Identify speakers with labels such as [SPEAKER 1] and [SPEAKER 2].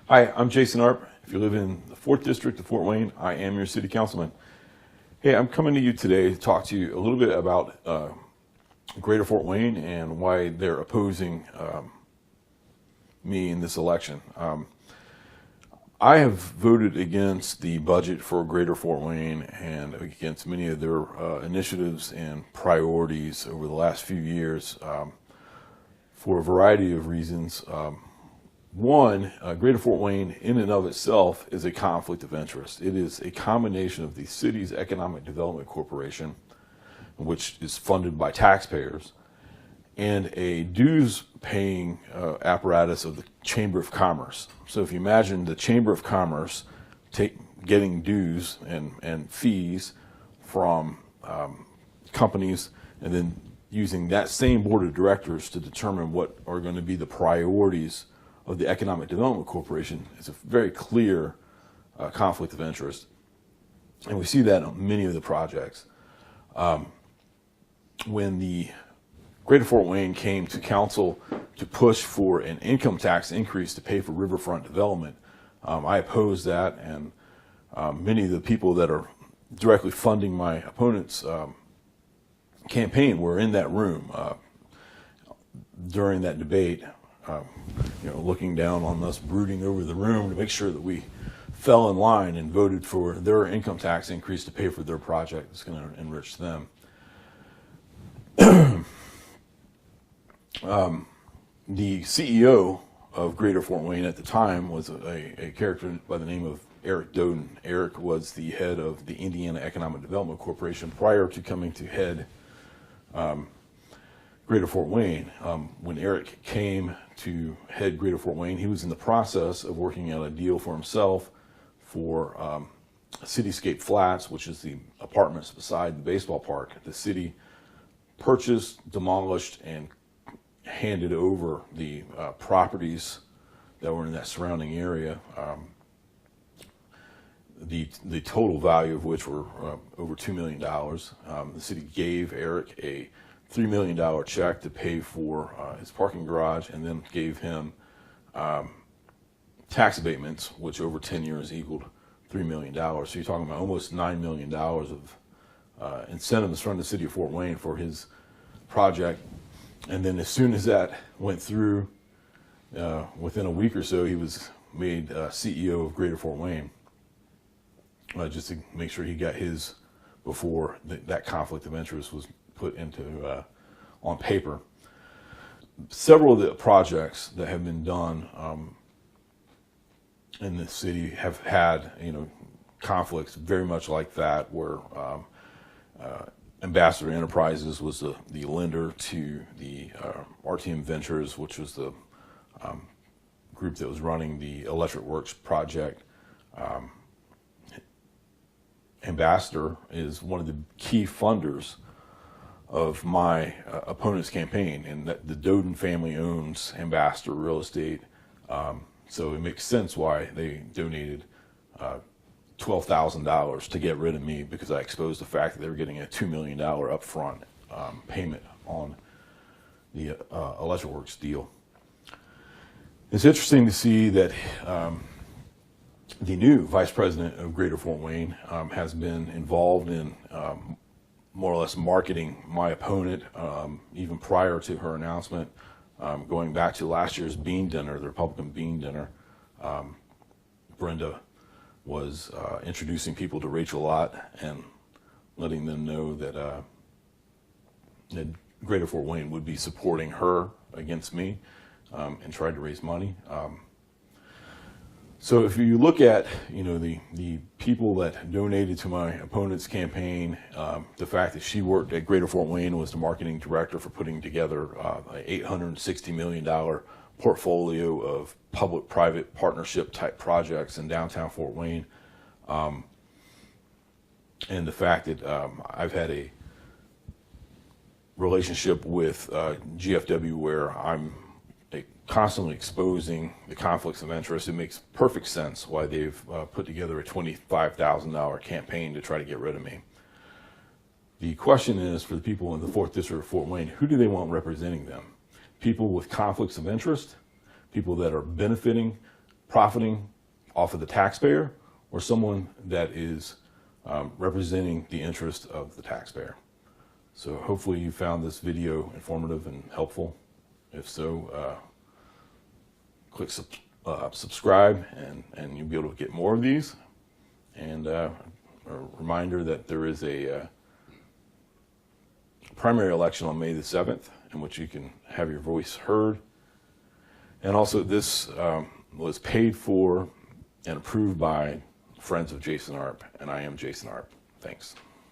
[SPEAKER 1] Hi, I'm Jason Arp. If you live in the 4th District of Fort Wayne, I am your city councilman. Hey, I'm coming to you today to talk to you a little bit about Greater Fort Wayne and why they're opposing me in this election. I have voted against the budget for Greater Fort Wayne and against many of their initiatives and priorities over the last few years for a variety of reasons. One, Greater Fort Wayne in and of itself is a conflict of interest. It is a combination of the city's Economic Development Corporation, which is funded by taxpayers, and a dues-paying apparatus of the Chamber of Commerce. So if you imagine the Chamber of Commerce getting dues and fees from companies, and then using that same board of directors to determine what are going to be the priorities of the Economic Development Corporation, is a very clear conflict of interest. And we see that on many of the projects. When the Greater Fort Wayne came to council to push for an income tax increase to pay for riverfront development, I opposed that, and many of the people that are directly funding my opponent's campaign were in that room during that debate, looking down on us, brooding over the room to make sure that we fell in line and voted for their income tax increase to pay for their project that's going to enrich them. The CEO of Greater Fort Wayne at the time was a character by the name of Eric Doden. Eric was the head of the Indiana Economic Development Corporation prior to coming to head Greater Fort Wayne. When Eric came to head Greater Fort Wayne, he was in the process of working out a deal for himself for Cityscape Flats, which is the apartments beside the baseball park. The city purchased, demolished, and handed over the properties that were in that surrounding area, the total value of which were over $2 million. The city gave Eric a $3 million check to pay for his parking garage, and then gave him tax abatements, which over 10 years equaled $3 million. So you're talking about almost $9 million of incentives from the city of Fort Wayne for his project. And then as soon as that went through, within a week or so, he was made CEO of Greater Fort Wayne, just to make sure he got his before that conflict of interest was put into on paper. Several of the projects that have been done in the city have had conflicts very much like that, where Ambassador Enterprises was the lender to the RTM Ventures, which was the group that was running the Electric Works project. Ambassador is one of the key funders of my opponent's campaign, and that the Doden family owns Ambassador Real Estate. So it makes sense why they donated $12,000 to get rid of me, because I exposed the fact that they were getting a $2 million upfront payment on the Electric Works deal. It's interesting to see that the new vice president of Greater Fort Wayne has been involved in more or less marketing my opponent, even prior to her announcement, going back to last year's bean dinner, the Republican bean dinner. Brenda was introducing people to Rachel Lott and letting them know that Greater Fort Wayne would be supporting her against me, and tried to raise money. So if you look at the people that donated to my opponent's campaign, the fact that she worked at Greater Fort Wayne, was the marketing director for putting together an $860 million portfolio of public-private partnership type projects in downtown Fort Wayne, and the fact that I've had a relationship with GFW where I'm constantly exposing the conflicts of interest, it makes perfect sense why they've put together a $25,000 campaign to try to get rid of me. The question is, for the people in the 4th District of Fort Wayne, who do they want representing them? People with conflicts of interest, people that are benefiting profiting off of the taxpayer or someone that is representing the interest of the taxpayer. So hopefully you found this video informative and helpful. If so, click subscribe and you'll be able to get more of these. And a reminder that there is a primary election on May the 7th in which you can have your voice heard. And also this was paid for and approved by friends of Jason Arp, and I am Jason Arp. Thanks.